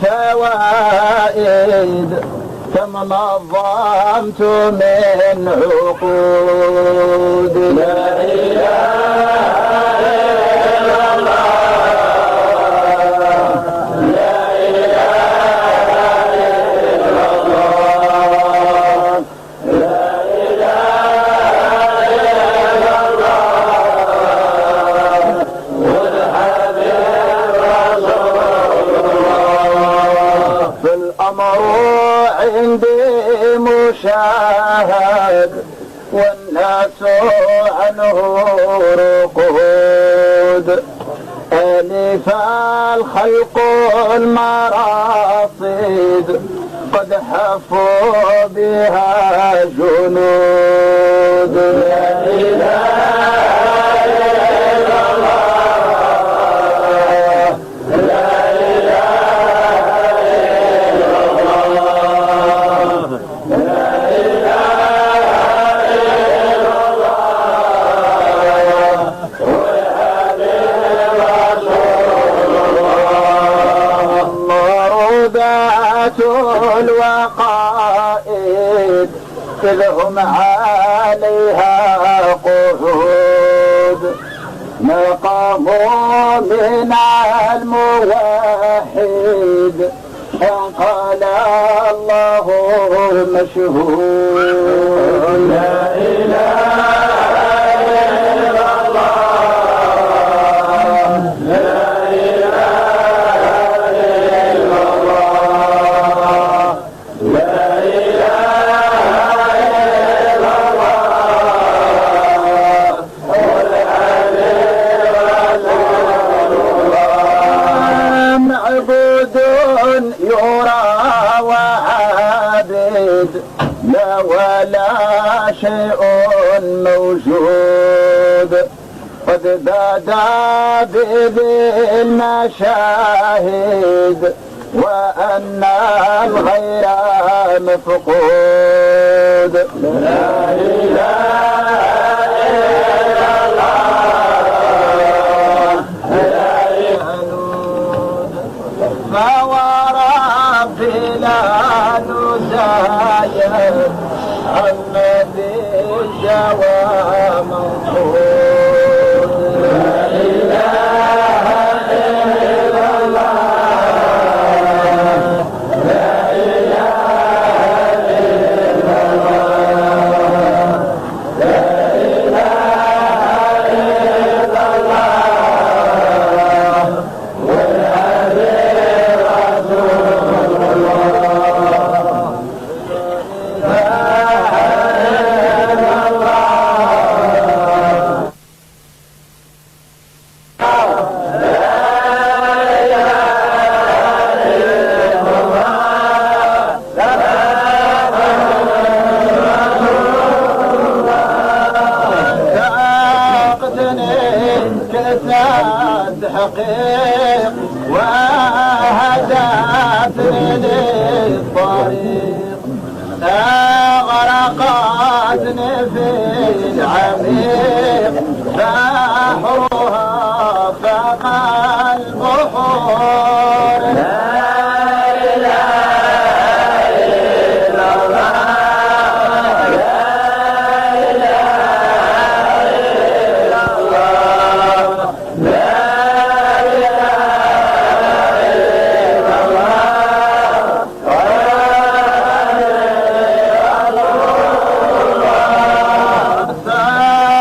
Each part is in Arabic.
بالفوائد كم نظمت من عقود. لا إله إلا الله لا إله إلا الله لا إله إلا الله والحبيب رسول الله. فالأمر عندي مشاهد والناس عنه رقود. ألف الخلق المراصد قد حفوا بها جنود. لا إله إلا الله لا إله إلا الله لا إله إلا الله والحبيب رسول الله. مرودات الوقائد إذ هم عليها قعود. مقاموا من الموحد قال الله مشهود. لا إله إلا الله لا إله إلا الله لا إله إلا الله والحبيب رسول الله. معبود يرى وعابد لا ولا شيء موجود. قد بدا بذي المشاهد وأن الغير مفقود. لا إله إلا الله لا يهنود. فوربي لا نزايد الذي جوى موجود. لا إله إلا الله لا إله إلا الله لا إله إلا الله والحبيب رسول الله. لا إله إلا الله كساد حقيق وهدتني للطريق. أغرقتني في العميق بحرها فوق البحور. لا إله إلا الله لا إله إلا الله لا إله إلا الله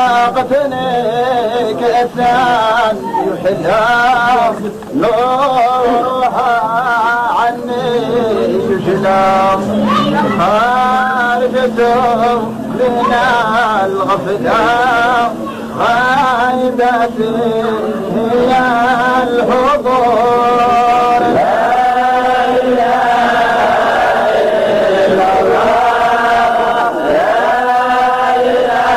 ساقتني كأسان يحلى نورها عني يجلى. خارجته من الغفلة غايبتي هي الحضور. لا إله إلا الله لا إله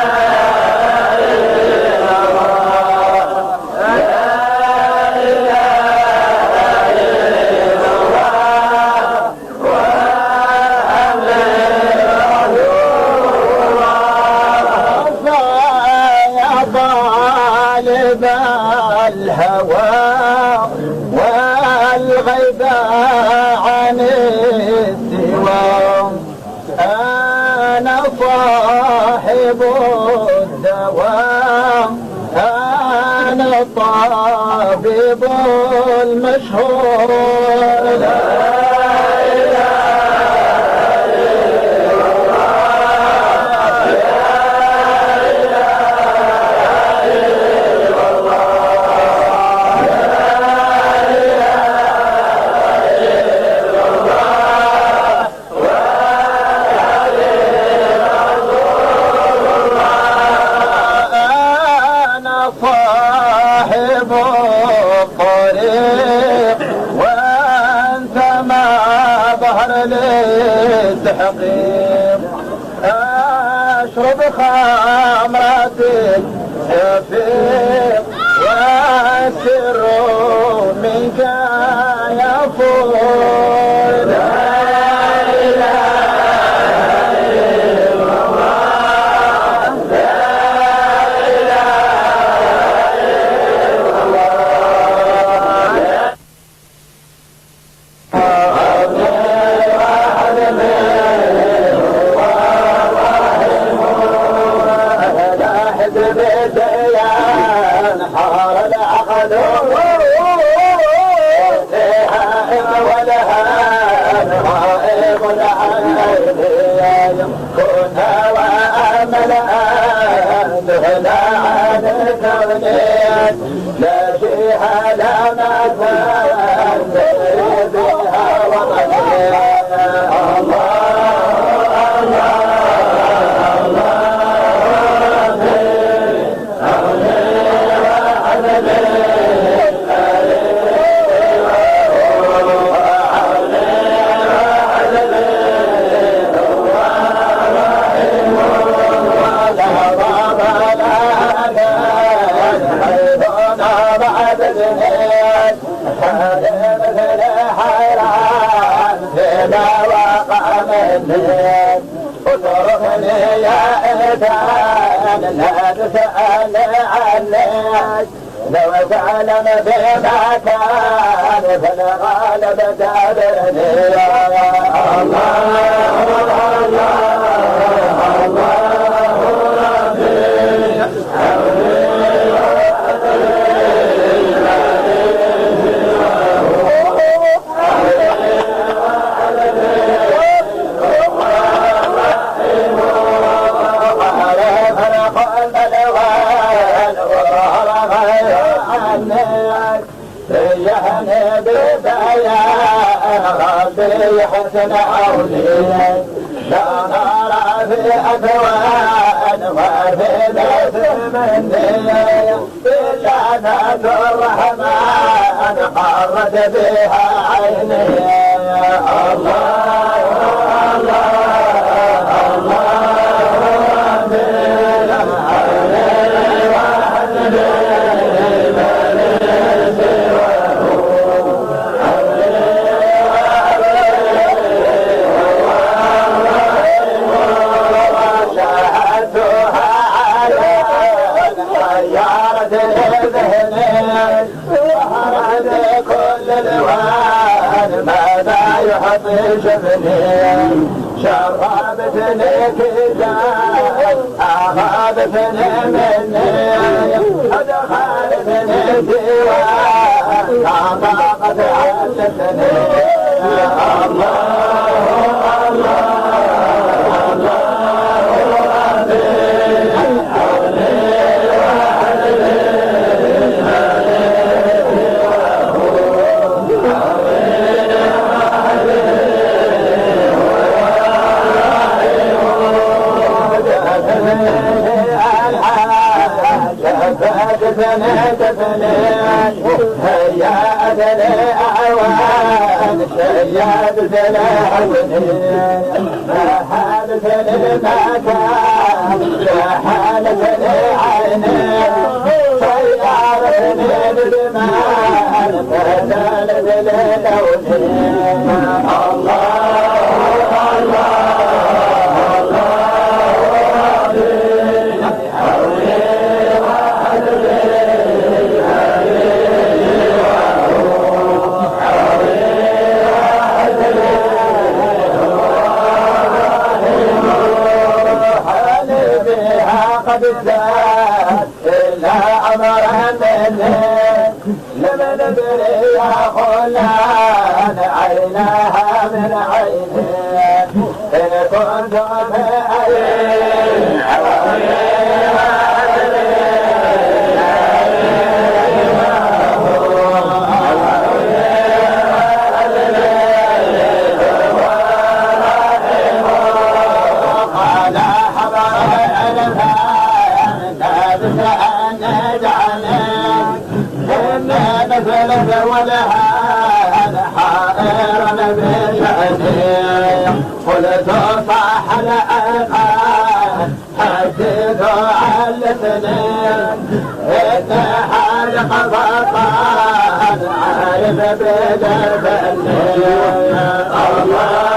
إلا الله لا إله إلا الله وحبيب رسول الله. يا طالب الهوى ذا عن السوى أنا صاحب الدواء أنا الطبيب المشهور لا صاحب الطريق وانت ما ظهر للتحقيق اشرب خمرة الشفيق والسر منك يفور لا اله الا الله لا حار العقل فيها ولها غائب عن عيني كنها واملها لا عن كونين لا فيها لا مكان بها وطني الله اتركني يا إنسان لا تسأل عنك لو تعلم بما كان فالغالب تابعني يا الله يهني ببيان ربي حسن أولياء لا نرى في أكوان وفي ذات مني إلا ذات الرحمن قرت بها عيني الله كل الوان ماذا يحطي شفني شربتني كذاب أخذتني مني أدخلتني سواك طاقت علتني يا الله هيا أدني أعوان شيادتنا حالتني مكان حالتني عيني سيارتني بدمان فزالت للوني الله ندري يا خلان عينها من عينين إن كنت في عين ولها الحائر بشأني قلت صاح الأقال حدث عن الاثنين إن حالق فقال عارف بدرب الليل الله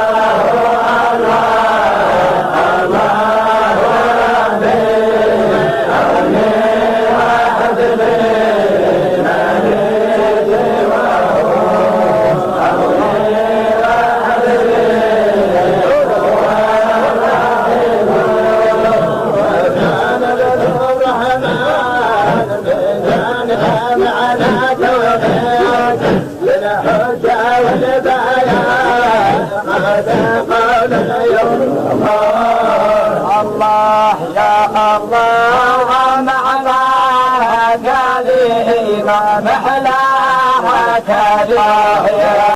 الله يا الله معنا قليلا محلاها كليلا